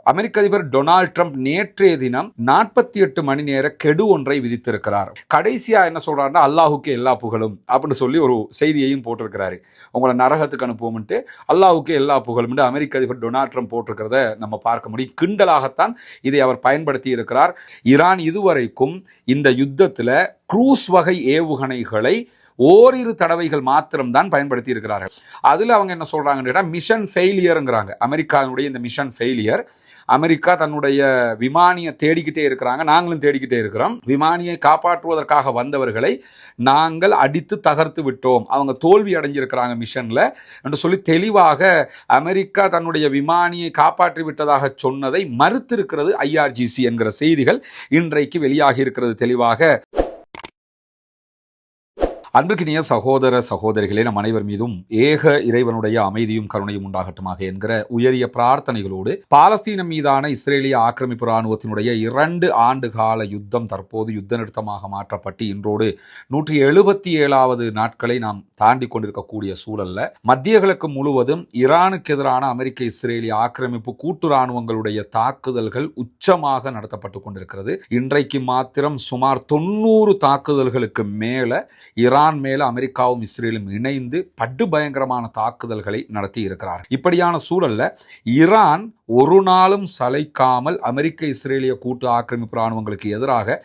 அமெரிக்க அதிபர் Donald Trump நேற்றைய தினம் 48 மணி நேர கெடு ஒன்றை விதித்திருக்கிறார். கடைசியா என்ன சொல்றாருன்னா, அல்லாஹுக்கு எல்லா புகழும் அப்படின்னு சொல்லி ஒரு செய்தியையும் போட்டிருக்கிறாரு. உங்களை நரகத்துக்கு அனுப்புவோம்ட்டு அல்லாஹுக்கு எல்லா புகழும் அமெரிக்க அதிபர் டொனால்ட் ட்ரம்ப் போட்டிருக்கிறத நம்ம பார்க்க முடியும். கிண்டலாகத்தான் இதை அவர் பயன்படுத்தி இருக்கிறார். ஈரான் இதுவரைக்கும் இந்த யுத்தத்தில் க்ரூஸ் வகை ஏவுகணைகளை ஓரிரு தடவைகள் மாத்திரம்தான் பயன்படுத்தி இருக்கிறார்கள். அதில் அவங்க என்ன சொல்றாங்கன்னா, மிஷன் ஃபெயிலியருங்கிறாங்க. அமெரிக்காவுடைய இந்த மிஷன் ஃபெயிலியர், அமெரிக்கா தன்னுடைய விமானியை தேடிக்கிட்டே இருக்கிறாங்க, நாங்களும் தேடிக்கிட்டே இருக்கிறோம். விமானியை காப்பாற்றுவதற்காக வந்தவர்களை நாங்கள் அடித்து தகர்த்து விட்டோம், அவங்க தோல்வி அடைஞ்சிருக்கிறாங்க மிஷன்ல என்று சொல்லி தெளிவாக அமெரிக்கா தன்னுடைய விமானியை காப்பாற்றி விட்டதாக சொன்னதை மறுத்திருக்கிறது IRGC என்கிற செய்திகள் இன்றைக்கு வெளியாகி இருக்கிறது தெளிவாக. அன்பிற்கினிய சகோதர சகோதரிகளே, நம் அனைவர் மீதும் ஏக இறைவனுடைய அமைதியும் கருணையும் உண்டாகட்டுமாக என்கிற உயரிய பிரார்த்தனைகளோடு, பாலஸ்தீனம் மீதான இஸ்ரேலிய ஆக்கிரமிப்பு இராணுவத்தினுடைய 2 ஆண்டு கால யுத்தம் தற்போது யுத்த நிறுத்தமாக மாற்றப்பட்டு இன்றோடு 177வது நாட்களை நாம் தாண்டி கொண்டிருக்கக்கூடிய சூழல்ல, மத்திய கிழக்கு முழுவதும் ஈரானுக்கு எதிரான அமெரிக்க இஸ்ரேலிய ஆக்கிரமிப்பு கூட்டு இராணுவங்களுடைய தாக்குதல்கள் உச்சமாக நடத்தப்பட்டு கொண்டிருக்கிறது. இன்றைக்கு மாத்திரம் சுமார் 90 தாக்குதல்களுக்கு மேல ஈரான் மேல அமெரிக்காவும் இஸ்ரேலும் இணைந்து படுபயங்கரமான தாக்குதல்களை நடத்தி இருக்கிறார். இப்படியான சூழல்ல ஈரான் ஒரு நாளும் சளைக்காமல் அமெரிக்க இஸ்ரேலிய கூட்டு ஆக்கிரமிப்பு இராணுவங்களுக்கு எதிராக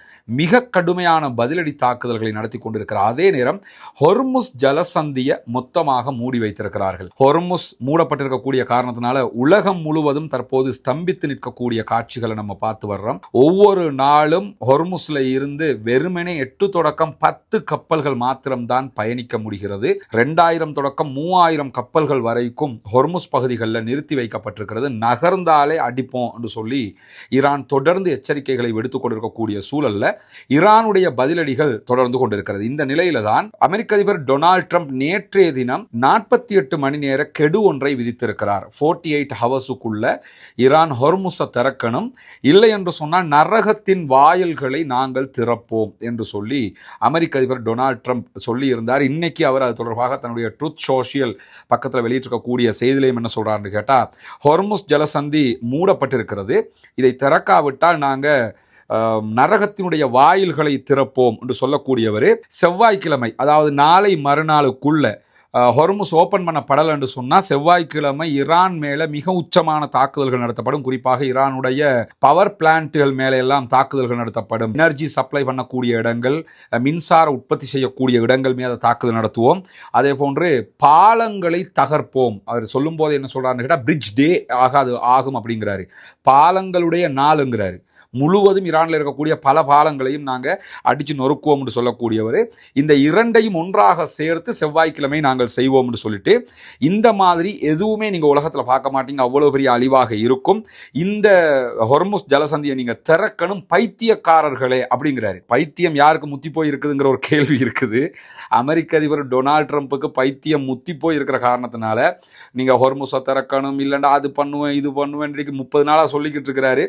மிக கடுமையான பதிலடி தாக்குதல்களை நடத்தி கொண்டிருக்கிறார். அதே நேரம் ஹொர்முஸ் ஜலசந்தியை மொத்தமாக மூடி வைத்திருக்கிறார்கள். ஹொர்முஸ் மூடப்பட்டிருக்கக்கூடிய காரணத்தினால உலகம் முழுவதும் தற்போது ஸ்தம்பித்து நிற்கக்கூடிய காட்சிகளை நம்ம பார்த்து வர்றோம். ஒவ்வொரு நாளும் ஹொர்முஸ்ல இருந்து வெறுமனே 8 தொடக்கம் 10 கப்பல்கள் மாத்திரம்தான் பயணிக்க முடிகிறது. 2000 தொடக்கம் 3000 கப்பல்கள் வரைக்கும் ஹொர்முஸ் பகுதிகளில் நிறுத்தி வைக்கப்பட்டிருக்கிறது. நகர்ந்தாலே அடிப்போம் என்று சொல்லி ஈரான் தொடர்ந்து எச்சரிக்கைகளை விடுத்துக் கொண்டிருக்கக்கூடிய சூழல்ல ஈரானுடைய பதிலடிகள் தொடர்ந்து கொண்டிருக்கிறது. இந்த நிலையில தான் அமெரிக்க அதிபர் டொனால்ட் ட்ரம்ப் நேற்றைய தினம் 48 மணி நேர கெடு ஒன்றை விதித்திருக்கிறார். 48 ஹவர்ஸுக்குள்ள ஈரான் ஹொர்முஸை திறக்கணும், இல்லை என்று சொன்னால் நரகத்தின் வாயில்களை நாங்கள் திறப்போம் என்று சொல்லி அமெரிக்க அதிபர் டொனால்ட் ட்ரம்ப் சொல்லி இருந்தார். இன்னைக்கு அவர் அது தொடர்பாக தன்னுடைய ட்ரூத் சோஷியல் பக்கத்தில் வெளியிட்டிருக்கக்கூடிய செய்தியிலையும் என்ன சொல்றாருன்னு கேட்டா, ஹொர்முஸ் ஜலசந்தி மூடப்பட்டிருக்கிறது, இதை திறக்காவிட்டால் நாங்கள் நரகத்தினுடைய வாயில்களை திறப்போம் என்று சொல்லக்கூடியவர் செவ்வாய்க்கிழமை, அதாவது நாளை மறுநாளுக்குள்ள ஹொர்முஸ் ஓப்பன் பண்ணப்படலை என்று சொன்னால் செவ்வாய்க்கிழமை ஈரான் மேலே மிக உச்சமான தாக்குதல்கள் நடத்தப்படும். குறிப்பாக ஈரானுடைய பவர் பிளான்ட்டுகள் மேலே எல்லாம் தாக்குதல்கள் நடத்தப்படும். எனர்ஜி சப்ளை பண்ணக்கூடிய இடங்கள், மின்சார உற்பத்தி செய்யக்கூடிய இடங்கள் மீது தாக்குதல் நடத்துவோம். அதே போன்று பாலங்களை தகர்ப்போம். அவர் சொல்லும் போது என்ன சொல்றாருன்னு கேட்டால், பிரிட்ஜ் டே ஆகும் அப்படிங்கிறாரு. பாலங்களுடைய நாளுங்கிறாரு. முழுவதும் ஈரானில் இருக்கக்கூடிய பல பாலங்களையும் நாங்கள் அடித்து நொறுக்குவோம் என்று சொல்லக்கூடியவர் இந்த இரண்டையும் ஒன்றாக சேர்த்து செவ்வாய்க்கிழமை நாங்கள் செய்வோம் என்று சொல்லிட்டு, இந்த மாதிரி எதுவுமே நீங்கள் உலகத்தில் பார்க்க மாட்டீங்க, அவ்வளோ பெரிய அழிவாக இருக்கும். இந்த ஹொர்முஸ் ஜலசந்தியை நீங்கள் திறக்கணும் பைத்தியக்காரர்களே அப்படிங்கிறாரு. பைத்தியம் யாருக்கு முத்தி போய் இருக்குதுங்கிற ஒரு கேள்வி இருக்குது. அமெரிக்க அதிபர் டொனால்ட் ட்ரம்ப்புக்கு பைத்தியம் முத்தி போய் இருக்கிற காரணத்தினால நீங்கள் ஹொர்முஸை திறக்கணும், இல்லைண்டா அது பண்ணுவேன் இது பண்ணுவேன் 30 நாளாக சொல்லிக்கிட்டு இருக்கிறாரு.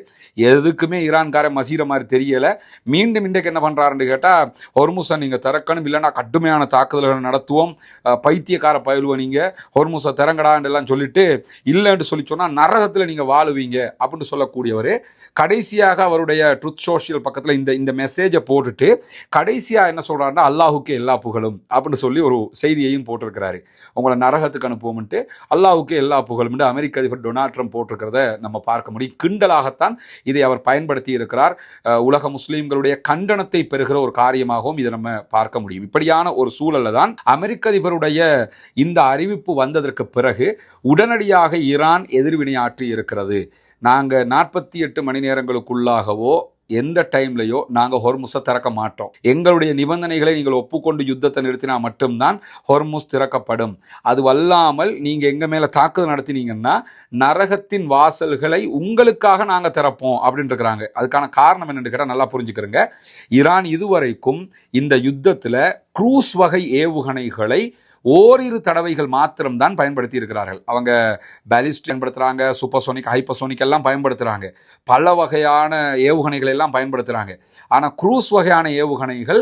எதுக்குமே ஈரான்கார மசீர மாதிரி தெரியல. மீண்டும் இன்றைக்கு என்ன பண்றாருன்னு கேட்டா, ஹொர்முஸை நீங்க திறக்கணும், இல்லைன்னா கடுமையான தாக்குதல்கள் நடத்துவோம், பைத்தியக்கார பயிலுவ நீங்க ஹொர்முஸை திறங்கடான்னு எல்லாம் சொல்லிட்டு, இல்லைன்னு சொல்லி சொன்னா நரகத்தில் நீங்க வாழுவீங்க அப்படின்னு சொல்லக்கூடியவர் கடைசியாக அவருடைய ட்ரூத் சோஷியல் பக்கத்தில் இந்த மெசேஜை போட்டுட்டு கடைசியா என்ன சொல்றாருன்னா, அல்லாஹுக்கு எல்லா புகழும் அப்படின்னு சொல்லி ஒரு செய்தியையும் போட்டிருக்கிறாரு. உங்களை நரகத்துக்கு அனுப்புவோம்ட்டு அல்லாஹுக்கு எல்லா புகழும் அமெரிக்க அதிபர் டொனால்ட் ட்ரம்ப் போட்டிருக்கிறத நம்ம பார்க்க முடியும். கிண்டலாகத்தான் இதை அவர் பயன்படுத்தி இருக்கிறார். உலக முஸ்லிம்களுடைய கண்டனத்தை பெறுகிற ஒரு காரியமாகவும் இதை நம்ம பார்க்க முடியும். இப்படியான ஒரு சூழல்ல தான் அமெரிக்க அதிபருடைய இந்த அறிவிப்பு வந்ததற்கு பிறகு உடனடியாக ஈரான் எதிர்வினையாற்றி இருக்கிறது. நாங்கள் 48 மணி நேரங்களுக்குள்ளாகவோ எந்த டைம்லையோ நாங்கள் ஹொர்முஸை திறக்க மாட்டோம், எங்களுடைய நிபந்தனைகளை நீங்கள் ஒப்புக்கொண்டு யுத்தத்தை நிறுத்தினா மட்டும்தான் ஹொர்முஸ் திறக்கப்படும், அது வல்லாமல் நீங்கள் எங்கள் மேலே தாக்குதல் நடத்தினீங்கன்னா நரகத்தின் வாசல்களை உங்களுக்காக நாங்கள் திறப்போம் அப்படின்னு இருக்கிறாங்க. அதுக்கான காரணம் என்னன்னு கேட்டால் நல்லா புரிஞ்சுக்கிறோங்க. ஈரான் இதுவரைக்கும் இந்த யுத்தத்தில் க்ரூஸ் வகை ஏவுகணைகளை ஓரிரு தடவைகள் மாத்திரம்தான் பயன்படுத்தி இருக்கிறார்கள். அவங்க பாலிஸ்டிக் பயன்படுத்துகிறாங்க, சூப்பர்சோனிக், ஹைப்பர்சோனிக் எல்லாம் பயன்படுத்துகிறாங்க, பல வகையான ஏவுகணைகள் எல்லாம் பயன்படுத்துகிறாங்க. ஆனால் குரூஸ் வகையான ஏவுகணைகள்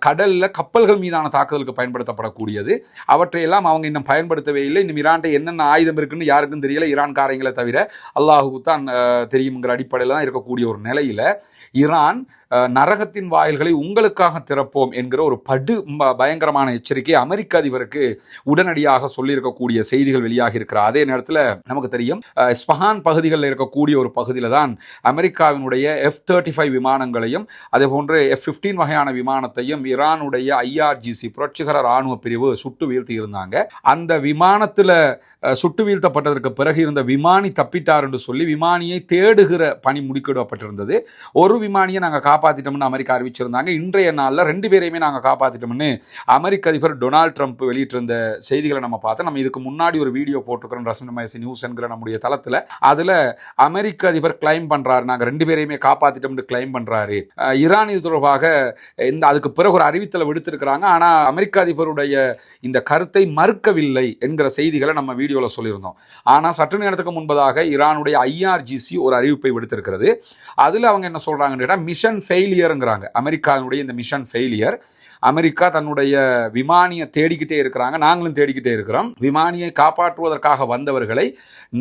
கடலில் கப்பல்கள் மீதான தாக்குதலுக்கு பயன்படுத்தப்படக்கூடியது. அவற்றையெல்லாம் அவங்க இன்னும் பயன்படுத்தவே இல்லை. இன்னும் ஈரான்ட்ட என்னென்ன ஆயுதம் இருக்குன்னு யாருக்கும் தெரியல, ஈரான்காரங்களை தவிர அல்லாஹுக்கு தான் தெரியுங்கிற அடிப்படையில் தான் இருக்கக்கூடிய ஒரு நிலையில் ஈரான் நரகத்தின் வாயில்களை உங்களுக்காக திறப்போம் என்கிற ஒரு பயங்கரமான எச்சரிக்கை அமெரிக்க அதிபருக்கு உடனடியாக சொல்லியிருக்கக்கூடிய செய்திகள் வெளியாகி இருக்கிற அதே நேரத்தில் நமக்கு தெரியும், ஸ்பஹான் பகுதிகளில் இருக்கக்கூடிய ஒரு பகுதியில் தான் அமெரிக்காவினுடைய F-35 விமானங்களையும் அதே போன்று F-15 வகையான விமானத்தையும் ஈரானுடைய IRGC புரட்சிகர இராணுவ பிரிவு சுட்டு வீழ்த்தி இருந்தாங்க. அந்த விமானத்தில் சுட்டு வீழ்த்தப்பட்டதற்கு பிறகு இருந்த விமானி தப்பிட்டார் என்று சொல்லி விமானியை தேடுகிற பணி முடுக்கிடப்பட்டிருந்தது. ஒரு விமானியை நாங்கள் காப்பாற்றிட்டோம்னு அமெரிக்கா அறிவிச்சிருந்தாங்க. இன்றைய நாளில் 2 பேரையுமே நாங்கள் காப்பாற்றிட்டோம்னு அமெரிக்க அதிபர் டொனால்ட் ட்ரம்ப் வெளியிட்டிருந்த செய்திகளை நம்ம பார்த்தோம். நம்ம இதுக்கு முன்னாடி ஒரு வீடியோ போட்டிருக்கிறோம் ரஸ்மின் நியூஸ் என்கிற நம்முடைய தளத்தில். அதில் அமெரிக்க அதிபர் கிளைம் பண்ணுறாரு, நாங்கள் 2 பேரையுமே காப்பாற்றிட்டோம்னு கிளைம் பண்ணுறாரு. ஈரான் இது தொடர்பாக அதுக்கு பிறகு ஒரு அறிவித்தலை விடுத்திருக்கிறாங்க. ஆனால் அமெரிக்க அதிபருடைய இந்த கருத்தை மறுக்கவில்லை என்கிற செய்திகளை நம்ம வீடியோவில் சொல்லியிருந்தோம். ஆனால் சற்று நேரத்துக்கு முன்பதாக ஈரானுடைய IRGC ஒரு அறிவிப்பை விடுத்திருக்கிறது. அதில் அவங்க என்ன சொல்கிறாங்கன்னு கேட்டால் மிஷன் ஃபெயிலியருங்கிறாங்க. அமெரிக்காவுடைய இந்த மிஷன் ஃபெயிலியர், அமெரிக்கா தன்னுடைய விமானியை தேடிக்கிட்டே இருக்கிறாங்க, நாங்களும் தேடிக்கிட்டே இருக்கிறோம். விமானியை காப்பாற்றுவதற்காக வந்தவர்களை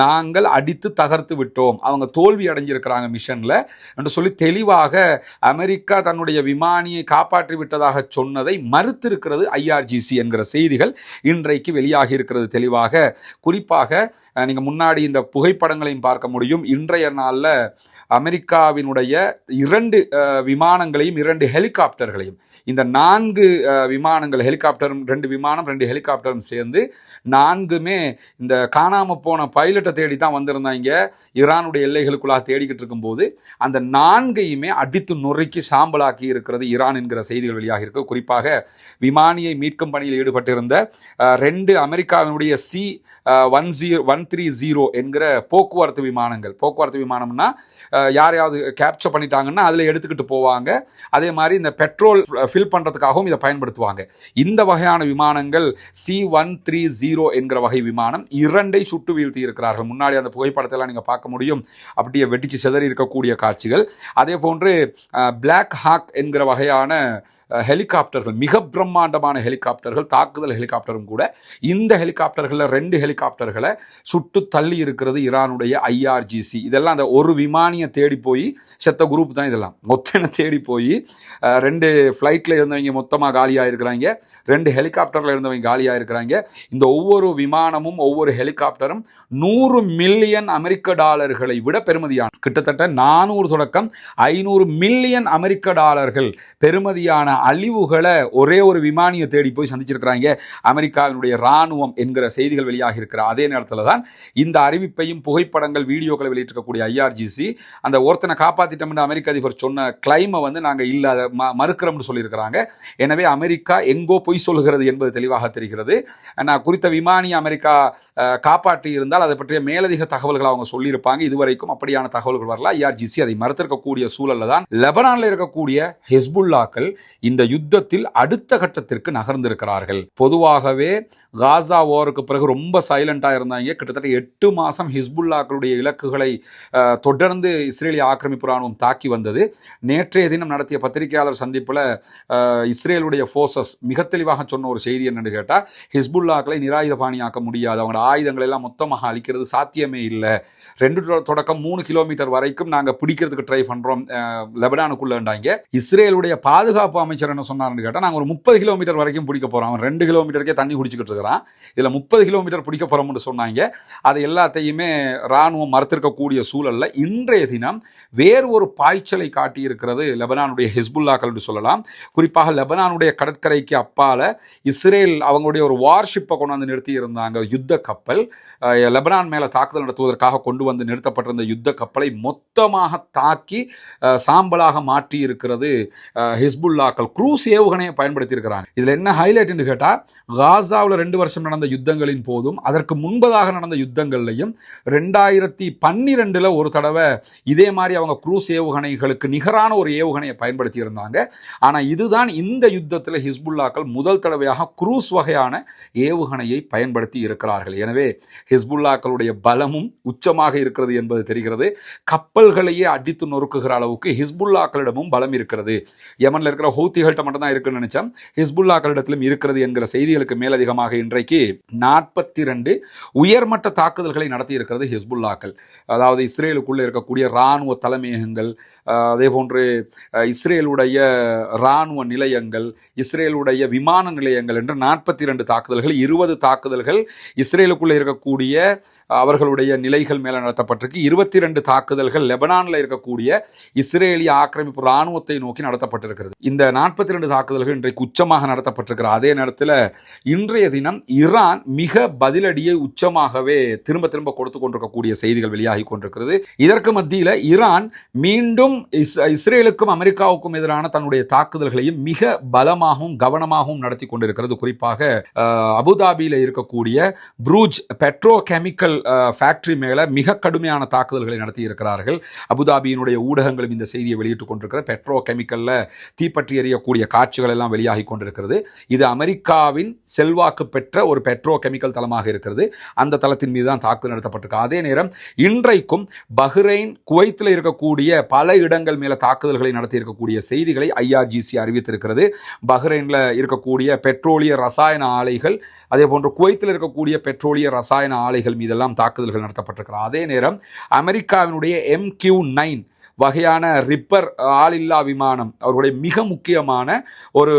நாங்கள் அடித்து தகர்த்து விட்டோம், அவங்க தோல்வி அடைஞ்சிருக்கிறாங்க மிஷனில் என்று சொல்லி தெளிவாக அமெரிக்கா தன்னுடைய விமானியை காப்பாற்றி விட்டதாக சொன்னதை மறுத்திருக்கிறது IRGC என்கிற செய்திகள் இன்றைக்கு வெளியாகி இருக்கிறது தெளிவாக. குறிப்பாக நீங்கள் முன்னாடி இந்த புகைப்படங்களையும் பார்க்க முடியும். இன்றைய நாளில் அமெரிக்காவினுடைய 2 விமானங்களையும் 2 ஹெலிகாப்டர்களையும், இந்த 4 விமானங்கள், ஹெலிகாப்டரும் 2 விமானம் 2 ஹெலிகாப்டரும் சேர்ந்து 4மே இந்த காணாமல் போன பைலட்டை தேடி தான் வந்திருந்தாங்க. ஈரானுடைய எல்லைகளுக்குள்ளாக தேடிக்கிட்டு இருக்கும்போது அந்த 4கையுமே அடித்து நொறுக்கி சாம்பலாக்கி இருக்கிறது ஈரான் என்கிற செய்திகள் வெளியாக இருக்கு. குறிப்பாக விமானியை மீட்கும் பணியில் ஈடுபட்டிருந்த 2 அமெரிக்காவினுடைய C-130 என்கிற போக்குவரத்து விமானங்கள், போக்குவரத்து விமானம்னா யாரையாவது கேப்சர் பண்ணிட்டாங்கன்னா அதில் எடுத்துக்கிட்டு போவாங்க. அதே மாதிரி இந்த பெட்ரோல் ஃபில் பண்ணுறதுக்காகவும் இதை பயன்படுத்துவாங்க. இந்த வகையான விமானங்கள் C-130 என்கிற வகை விமானம் 2ஐ சுட்டு வீழ்த்தி இருக்கிறார்கள். முன்னாடி அந்த புகைப்படத்தெல்லாம் நீங்கள் பார்க்க முடியும், அப்படியே வெடிச்சு சிதறி இருக்கக்கூடிய காட்சிகள். அதே போன்று பிளாக் ஹாக் என்கிற வகையான ஹெலிகாப்டர்கள், மிக பிரம்மாண்டமான ஹெலிகாப்டர்கள், தாக்குதல் ஹெலிகாப்டரும் கூட. இந்த ஹெலிகாப்டர்களில் 2 ஹெலிகாப்டர்களை சுட்டு தள்ளி இருக்கிறது ஈரானுடைய IRGC. இதெல்லாம் அந்த ஒரு விமானியை தேடி போய் செத்த குரூப் தான் இதெல்லாம். மொத்தனை தேடி போய் 2 ஃப்ளைட்டில் இருந்தவங்க மொத்தமாக காலியாக இருக்கிறாங்க, 2 ஹெலிகாப்டரில் இருந்தவங்க காலியாக இருக்கிறாங்க. இந்த ஒவ்வொரு விமானமும் ஒவ்வொரு ஹெலிகாப்டரும் $100 மில்லியன் அமெரிக்க விட பெறுமதியான, கிட்டத்தட்ட 400 தொடக்கம் 500 மில்லியன் அமெரிக்க பெறுமதியான அழிவுகளை ஒரே ஒரு விமானியை தேடி போய் சந்திச்சிருக்கிறாங்க அமெரிக்காவினுடைய இராணுவம் என்கிற செய்திகள் வெளியாக இருக்கிற அதே நேரத்தில் தான் இந்த அறிவிப்பையும் புகைப்படங்கள் வீடியோக்களை வெளியிட்டிருக்கக்கூடிய IRGC அந்த ஒருத்தனை காப்பாற்றிட்டோம்னு அமெரிக்க அதிபர் சொன்ன கிளைமை நாங்கள் இல்லை மறுக்கிறோம்னு சொல்லியிருக்கிறாங்க. எனவே அமெரிக்கா எங்கோ பொய் சொல்கிறது என்பது தெளிவாக தெரிகிறது. நான் குறித்த விமானி அமெரிக்கா காப்பாற்றி இருந்தால் அதை பற்றிய மேலதிக தகவல்களை அவங்க சொல்லியிருப்பாங்க. இதுவரைக்கும் அப்படியான தகவல்கள் வரல. IRGC அதை மறுத்திருக்கக்கூடிய சூழலில் தான் லெபனானில் இருக்கக்கூடிய ஹிஸ்புல்லாக்கள் இந்த யுத்தத்தில் அடுத்த கட்டத்திற்கு நகர்ந்திருக்கிறார்கள். பொதுவாகவே காசா வாருக்கு பிறகு ரொம்ப சைலண்டாக இருந்தாங்க. கிட்டத்தட்ட 8 மாதம் ஹிஸ்புல்லாக்களுடைய இலக்குகளை தொடர்ந்து இஸ்ரேலிய ஆக்கிரமிப்பு ராணுவம் தாக்கி வந்தது. நேற்றைய தினம் நடத்திய பத்திரிகையாளர் சந்திப்பில் இஸ்ரேலுடைய ஃபோர்ஸஸ் மிக தெளிவாக சொன்ன ஒரு செய்தி என்னன்னு கேட்டால், ஹிஸ்புல்லாக்களை நிராயுதபாணியாக்க முடியாது, அவங்களோட ஆயுதங்களை எல்லாம் மொத்தமாக அழிக்கிறது சாத்தியமே இல்லை. 2 தொடக்கம் 3 கிலோமீட்டர் வரைக்கும் நாங்கள் பிடிக்கிறதுக்கு ட்ரை பண்ணுறோம் லெபனானுக்குள்ளேண்டாங்க. இஸ்ரேலுடைய பாதுகாப்பு அமைச்சர் என்ன சொன்னார்னு கேட்டால், நாங்கள் ஒரு 30 கிலோமீட்டர் வரைக்கும் பிடிக்க போகிறோம், அவன் 2 கிலோமீட்டருக்கே தண்ணி குடிச்சிக்கிட்டு இருக்கிறான், இதில் 30 கிலோமீட்டர் பிடிக்க போகிறோம்னு சொன்னாங்க. அதை எல்லாத்தையுமே இராணுவம் மறுத்திருக்கக்கூடிய சூழலில் இன்றைய தினம் வேறு ஒரு பாய்ச்சலை காட்டியிருக்கிறது லெபனானுடைய ஹிஸ்புல்லாக்கள் என்று சொல்லலாம். குறிப்பாக லெபனானுடைய கடற்கரைக்கு அப்பால் இஸ்ரேல் அவங்களுடைய ஒரு வார்ஷிப்பை கொண்டு வந்து நிறுத்தி இருந்தாங்க, யுத்த கப்பல். லெபனான் மேலே தாக்குதல் நடத்துவதற்காக கொண்டு வந்து நிறுத்தப்பட்டிருந்த யுத்த கப்பலை மொத்தமாக தாக்கி சாம்பலாக மாற்றி இருக்கிறது ஹிஸ்புல்லாக்கள். குரூஸ் ஏவுகணையை பயன்படுத்தி இருக்கிறாங்க. இதில் என்ன ஹைலைட்னு கேட்டால், காசாவில் 2 வருஷம் நடந்த யுத்தங்களின் போதும் அதற்கு முன்பதாக நடந்த யுத்தங்கள்லையும் 2012 ஒரு தடவை இதே மாதிரி அவங்க குரூஸ் ஏவுகணைகளுக்கு நிகரான ஒரு ஏவுகணையை பயன்படுத்தி இருந்தாங்க. ஆனால் இதுதான் இந்த யுத்தத்தில் ஹிஸ்புல்லாக்கள் முதல் தடவையாக குரூஸ் குரூஸ் வகையான ஏவுகணையை பயன்படுத்தி இருக்கிறார்கள். எனவே ஹிஸ்புல்லாக்களுடைய பலமும் உச்சமாக இருக்கிறது என்பது தெரிகிறது. கப்பல்களையே அடித்து நொறுக்குகிற அளவுக்கு ஹிஸ்புல்லாக்களிடமும் பலம் இருக்கிறது. யமன்ல இருக்கிற ஹூத்திகள்கிட்ட மட்டும் தான் இருக்குன்னு நினைச்சோம், ஹிஸ்புல்லாக்களிடத்திலும் இருக்கிறது என்கிற செய்திகளுக்கு மேலதிகமாக இன்றைக்கு 42 உயர்மட்ட தாக்குதல்களை நடத்தி இருக்கிறது ஹிஸ்புல்லாக்கள். அதாவது இஸ்ரேலுக்குள்ள இருக்கக்கூடிய இராணுவ தலைமையகங்கள், அதே போன்று இஸ்ரேலுடைய இராணுவ நிலையங்கள், இஸ்ரேலுடைய விமான நிலையங்கள் என்று 42 தாக்குதல்கள், 20 தாக்குதல்கள் இஸ்ரேலுக்குள்ள இருக்கக்கூடிய அவர்களுடைய நிலைகள் மேல நடத்தப்பட்டிருக்கு. 22 தாக்குதல்கள் லெபனான்ல இருக்கக்கூடிய இஸ்ரேலிய ஆக்கிரமிப்பு இராணுவத்தை நோக்கி நடத்தப்பட்டிருக்கிறது. இந்த 42 தாக்குதல்கள் இன்றைக்கு உச்சமாக நடத்தப்பட்டிருக்கிற அதே நேரத்தில் இன்றைய தினம் ஈரான் மிக பதிலடியை உச்சமாகவே திரும்ப திரும்ப கொடுத்து கொண்டிருக்கக்கூடிய செய்திகள் வெளியாகி கொண்டிருக்கிறது. இதற்கு மத்தியில் ஈரான் மீண்டும் இஸ்ரேலுக்கும் அமெரிக்காவுக்கும் எதிரான தன்னுடைய தாக்குதல்களையும் மிக பலமாகவும் கவனமாகவும் நடத்தி கொண்டிருக்கிறது. குறிப்பாக அபுதாபியில் இருக்கக்கூடிய ப்ரூஜ் பெட்ரோ கெமிக்கல் ஃபேக்டரி மேல மிக கடுமையான தாக்குதல்களை நடத்தி இருக்கிறார்கள். அபுதாபியினுடைய ஊடகங்களும் இந்த செய்தியை வெளியிட்டுக் கொண்டிருக்கிற பெட்ரோ கெமிக்கல்ல தீப்பற்றி எறியக்கூடிய காட்சிகள் எல்லாம் வெளியாகி கொண்டிருக்கிறது. இது அமெரிக்காவின் செல்வாக்கு பெற்ற ஒரு பெட்ரோ கெமிக்கல் தளமாக இருக்கிறது. அந்த தளத்தின் மீது தான் தாக்குதல் நடத்தப்பட்டிருக்கு. அதே நேரம் இன்றைக்கும் பஹ்ரைன், குவைத்தில் இருக்கக்கூடிய பல இடங்கள் மேல தாக்குதல்களை நடத்தி இருக்கக்கூடிய செய்திகளை IRGC அறிவித்திருக்கிறது. பஹ்ரைன்ல இருக்கக்கூடிய பெட்ரோலிய ரசாயன ஆலைகள், அதே போன்று குவைத்தில் இருக்கக்கூடிய பெட்ரோலிய ரசாயன ஆலைகள் மீதெல்லாம் தாக்குதல்கள் நடத்தப்பட்டிருக்கிறது. அதே நேரம் அமெரிக்காவினுடைய MQ-9 வகையான ரிப்பர் ஆளில்லா விமானம், அவர்களுடைய மிக முக்கியமான ஒரு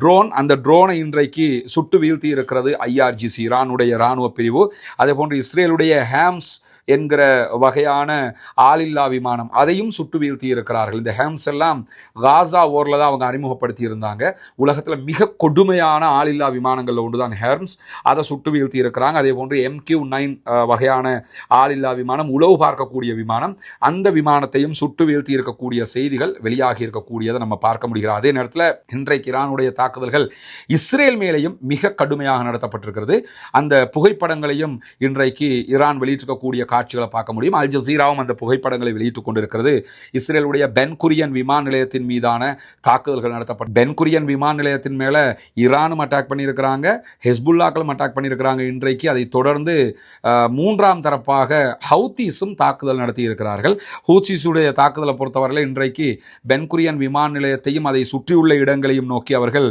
ட்ரோன், அந்த ட்ரோனை இன்றைக்கு சுட்டு வீழ்த்தி இருக்கிறது IRGC, ஈரானுடைய இராணுவ பிரிவு. அதே போன்று இஸ்ரேலுடைய ஹேம்ஸ் என்கிற வகையான ஆளில்லா விமானம், அதையும் சுட்டு வீழ்த்தி இருக்கிறார்கள். இந்த ஹேம்ஸ் எல்லாம் காசா ஓரில் தான் அவங்க அறிமுகப்படுத்தி இருந்தாங்க. உலகத்தில் மிக கொடுமையான ஆளில்லா விமானங்களில் ஒன்று தான் ஹேம்ஸ், அதை சுட்டு வீழ்த்தி இருக்கிறாங்க. அதே போன்று MQ-9 வகையான ஆளில்லா விமானம், உளவு பார்க்கக்கூடிய விமானம், அந்த விமானத்தையும் சுட்டு வீழ்த்தி இருக்கக்கூடிய செய்திகள் வெளியாகி இருக்கக்கூடியதை நம்ம பார்க்க முடிகிறது. அதே நேரத்தில் இன்றைக்கு ஈரானுடைய தாக்குதல்கள் இஸ்ரேல் மேலேயும் மிக கடுமையாக நடத்தப்பட்டிருக்கிறது. அந்த புகைப்படங்களையும் இன்றைக்கு ஈரான் வெளியிட்டிருக்கக்கூடிய காட்சிகளை பார்க்க முடியும். அல் ஜசீராவும் அந்த புகைப்படங்களை வெளியிட்டுக் கொண்டிருக்கிறது. இஸ்ரேலுடைய பென் குரியன் விமான நிலையத்தின் மீதான தாக்குதல்கள் நடத்தப்பட்ட பென் குரியன் விமான நிலையத்தின் மேல ஈரானும் அட்டாக் பண்ணியிருக்கிறாங்க, ஹெஸ்புல்லாக்களும் அட்டாக் பண்ணியிருக்கிறாங்க. இன்றைக்கு அதை தொடர்ந்து மூன்றாம் தரப்பாக ஹவுத்தீஸும் தாக்குதல் நடத்தி இருக்கிறார்கள். ஹூத்திஸுடைய தாக்குதலை பொறுத்தவரையில் இன்றைக்கு பென் குரியன் விமான நிலையத்தையும் அதை சுற்றியுள்ள இடங்களையும் நோக்கி அவர்கள்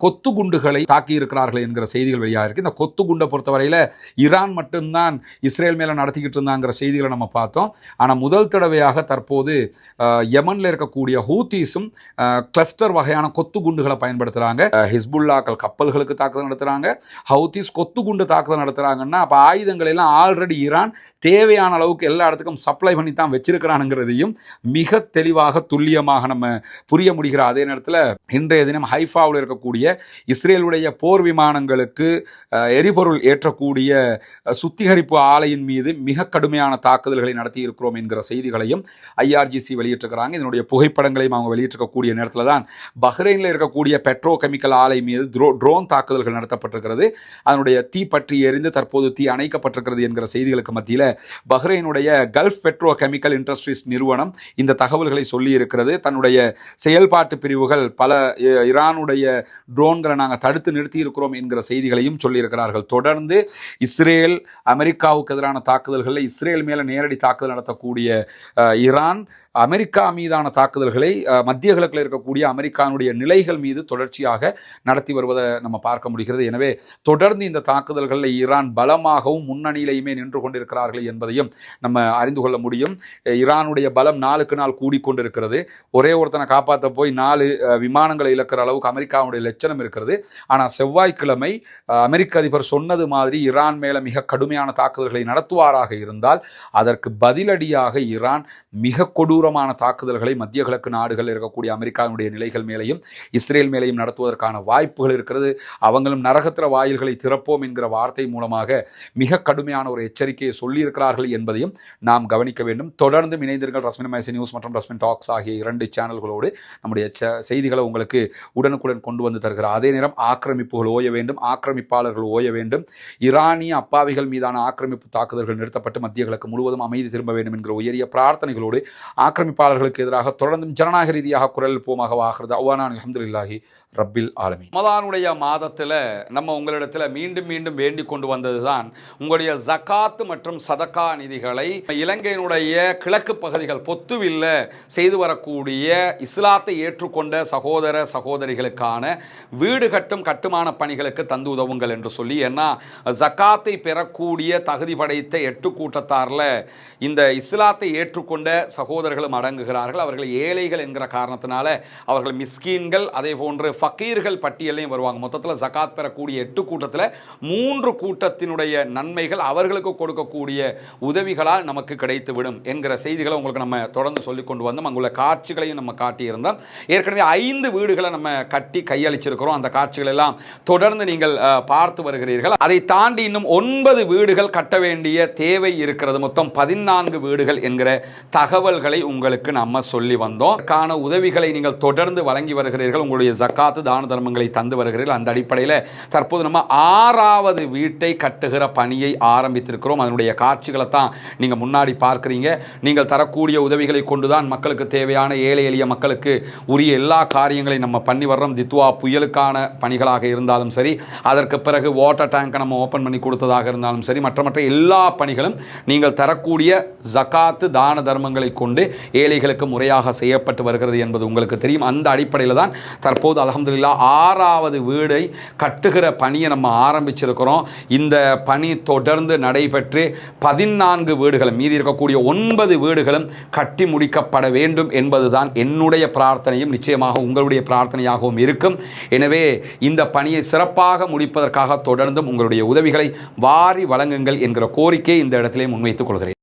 கொத்து குண்டுகளை தாக்கி இருக்கிறார்கள் என்கிற செய்திகள் வெளியாக இருக்கு. இந்த கொத்து குண்டை பொறுத்தவரையில் ஈரான் மட்டும்தான் இஸ்ரேல் மேல நடத்திக்கிட்டு இருந்தாங்கிற செய்திகளை நம்ம பார்த்தோம். ஆனால் முதல் தடவையாக தற்போது யமன்ல இருக்கக்கூடிய ஹூத்தீஸும் கிளஸ்டர் வகையான கொத்து குண்டுகளை பயன்படுத்துறாங்க. ஹிஸ்புல்லாக்கள் கப்பல்களுக்கு தாக்குதல் நடத்துறாங்க, ஹவுத்தீஸ் கொத்து குண்டு தாக்குதல் நடத்துறாங்கன்னா அப்ப ஆயுதங்கள் எல்லாம் ஆல்ரெடி ஈரான் தேவையான அளவுக்கு எல்லா இடத்துக்கும் சப்ளை பண்ணி தான் வச்சிருக்கிறானுங்கிறதையும் மிக தெளிவாக துல்லியமாக நம்ம புரிய முடிகிற அதே நேரத்தில் இன்றைய தினம் ஹைஃபாவில் இருக்கக்கூடிய இஸ்ரேலுடைய போர் விமானங்களுக்கு எரிபொருள் ஏற்றக்கூடிய சுத்திகரிப்பு ஆலையின் மீது மிக கடுமையான தாக்குதல்களை நடத்தி இருக்கிறோம் என்கிற செய்திகளையும் IRGC வெளியிட்டிருக்கிறாங்க. இதனுடைய புகைப்படங்களையும் அவங்க வெளியிட்டிருக்கக்கூடிய நேரத்தில் தான் பஹ்ரைனில் இருக்கக்கூடிய பெட்ரோ கெமிக்கல் ஆலை மீது ட்ரோன் தாக்குதல்கள் நடத்தப்பட்டிருக்கிறது. அதனுடைய தீ பற்றி எரிந்து தற்போது தீ அணைக்கப்பட்டிருக்கிறது என்கிற செய்திகளுக்கு மத்தியில் பஹ்ரைனுடைய கல்ஃப் பெட்ரோ கெமிக்கல் இண்டஸ்ட்ரீஸ் நிறுவனம் இந்த தகவல்களை சொல்லி இருக்கிறது. தன்னுடைய செயல்பாட்டு பிரிவுகள் பல ஈரானுடைய ட்ரோன்களை நாங்கள் தடுத்து நிறுத்தி இருக்கிறோம் என்கிற செய்திகளையும் சொல்லியிருக்கிறார்கள். தொடர்ந்து இஸ்ரேல் அமெரிக்காவுக்கு எதிரான தாக்குதல்களில் இஸ்ரேல் மேல நேரடி தாக்குதல் நடத்தக்கூடிய ஈரான் அமெரிக்கா மீதான தாக்குதல்களை மத்திய கிழக்கில் இருக்கக்கூடிய அமெரிக்காவுடைய நிலைகள் மீது தொடர்ச்சியாக நடத்தி வருவதை நம்ம பார்க்க முடிகிறது. எனவே தொடர்ந்து இந்த தாக்குதல்களில் ஈரான் பலமாகவும் முன்னணியிலையுமே நின்று கொண்டிருக்கிறார்கள் என்பதையும் நம்ம அறிந்து கொள்ள முடியும். ஈரானுடைய பலம் நாளுக்கு நாள் கூடிக்கொண்டிருக்கிறது. ஒரே ஒருத்தனை காப்பாற்ற போய் 4 விமானங்களை இழக்கிற அளவுக்கு அமெரிக்காவுடைய லட்சணம் இருக்கிறது. ஆனால் செவ்வாய்க்கிழமை அமெரிக்க அதிபர் சொன்னது மாதிரி ஈரான் மேல மிக கடுமையான தாக்குதல்களை நடத்துவாராக இருந்தால் அதற்கு பதிலடியாக ஈரான் மிக கொடூரமான தாக்குதல்களை மத்திய கிழக்கு நாடுகள் இருக்கக்கூடிய அமெரிக்காவுடைய நிலைகள் மேலையும் இஸ்ரேல் மேலையும் நடத்துவதற்கான வாய்ப்புகள் இருக்கிறது. அவங்களும் நரகத்திர வாயில்களை திறப்போம் என்கிற வார்த்தை மூலமாக மிக கடுமையான ஒரு எச்சரிக்கையை சொல்லியிருக்கிறார்கள் என்பதையும் நாம் கவனிக்க வேண்டும். தொடர்ந்து இணைந்தீர்கள் ரஸ்மின் மைசி நியூஸ் மற்றும் ரஸ்மின் டாக்ஸ் ஆகிய 2 சேனல்களோடு நம்முடைய செய்திகளை உங்களுக்கு உடனுக்குடன் கொண்டு வந்து தருகிற அதே நேரம் ஆக்கிரமிப்புகள் ஓய வேண்டும், ஆக்கிரமிப்பாளர்கள் ஓய வேண்டும், ஈரானிய அப்பாவிகள் மீதான ஆக்கிரமிப்பு தாக்குதல்கள் நிறுத்தப்பட மீட்கப்பட்டு மத்திய கிழக்கு முழுவதும் அமைதி திரும்ப வேண்டும் என்கிற உயரிய பிரார்த்தனைகளோடு ஆக்கிரமிப்பாளர்களுக்கு எதிராக தொடர்ந்தும் ஜனநாயக ரீதியாக குரல் எழுப்புவோமாக வாகிறது. அவ்வானான் அல்ஹம்துலில்லாஹி ரப்பில் ஆலமீன். ரமலானுடைய மாதத்தில் நம்ம உங்களிடத்தில் மீண்டும் மீண்டும் வேண்டிக் கொண்டு வந்ததுதான் உங்களுடைய ஜகாத் மற்றும் சதக்கா நிதிகளை இலங்கையினுடைய கிழக்கு பகுதிகள் பொத்துவில்ல செய்து வரக்கூடிய இஸ்லாத்தை ஏற்றுக்கொண்ட சகோதர சகோதரிகளுக்கான வீடு கட்டும் கட்டுமான பணிகளுக்கு தந்து உதவுங்கள் என்று சொல்லி. ஏன்னா ஜகாத்தை பெறக்கூடிய தகுதி படைத்த 8 கூட்டத்தாரில் இந்த இஸ்லாத்தை ஏற்றுக்கொண்ட சகோதரர்களும் அடங்குகிறார்கள். அவர்கள் ஏழைகள் என்கிற காரணத்தினால அவர்கள் மிஸ்கீன்கள் அதே போன்று ஃபக்கீர்கள் பட்டியலையும் வருவாங்க. மொத்தத்தில் ஜகாத் பெறக்கூடிய 8 கூட்டத்தில் 3 கூட்டத்தினுடைய நன்மைகள் அவர்களுக்கு கொடுக்கக்கூடிய உதவிகளால் நமக்கு கிடைத்துவிடும் என்கிற செய்திகளை உங்களுக்கு நம்ம தொடர்ந்து சொல்லிக் கொண்டு வந்தோம். அங்குள்ள காட்சிகளையும் நம்ம காட்டியிருந்தோம். ஏற்கனவே 5 வீடுகளை நம்ம கட்டி கையளிச்சிருக்கிறோம். அந்த காட்சிகள் எல்லாம் தொடர்ந்து நீங்கள் பார்த்து வருகிறீர்கள். அதை தாண்டி இன்னும் 9 வீடுகள் கட்ட வேண்டிய தேவை இருக்கிறது. மொத்தம் 14 வீடுகள் என்கிற தகவல்களை உங்களுக்கு நம்ம சொல்லி வந்தோம். அதற்கான உதவிகளை நீங்கள் தொடர்ந்து வழங்கி வருகிறீர்கள். உங்களுடைய ஜக்காத்து தான தர்மங்களை தந்து வருகிறீர்கள். அந்த அடிப்படையில் தற்போது நம்ம 6வது வீட்டை கட்டுகிற பணியை ஆரம்பித்திருக்கிறோம். அதனுடைய காட்சிகளை தான் நீங்கள் முன்னாடி பார்க்குறீங்க. நீங்கள் தரக்கூடிய உதவிகளை கொண்டுதான் மக்களுக்கு தேவையான ஏழை எளிய மக்களுக்கு உரிய எல்லா காரியங்களையும் நம்ம பண்ணி வர்றோம். தித்வா புயலுக்கான பணிகளாக இருந்தாலும் சரி, அதற்கு பிறகு வாட்டர் டேங்கை நம்ம ஓப்பன் பண்ணி கொடுத்ததாக இருந்தாலும் சரி, மற்ற எல்லா பணிகளும் நீங்கள் தரக்கூடிய ஜகாத்து தான தர்மங்களை கொண்டு ஏழைகளுக்கு முறையாக செய்யப்பட்டு வருகிறது என்பது உங்களுக்கு தெரியும். அந்த அடிப்படையில் தான் தற்போது அல்ஹம்துலில்லாஹ் 6வது வீடை கட்டுகிற பணியை நம்ம ஆரம்பிச்சிருக்கிறோம். இந்த பணி தொடர்ந்து நடைபெற்று 14 வீடுகளும் மீதி இருக்கக்கூடிய 9 வீடுகளும் கட்டி முடிக்கப்பட வேண்டும் என்பதுதான் என்னுடைய பிரார்த்தனையும் நிச்சயமாக உங்களுடைய பிரார்த்தனையாகவும் இருக்கும். எனவே இந்த பணியை சிறப்பாக முடிப்பதற்காக தொடர்ந்தும் உங்களுடைய உதவிகளை வாரி வழங்குங்கள் என்கிற கோரிக்கையை இந்த இடத்திலே முன்வைத்துக் கொள்கிறேன்.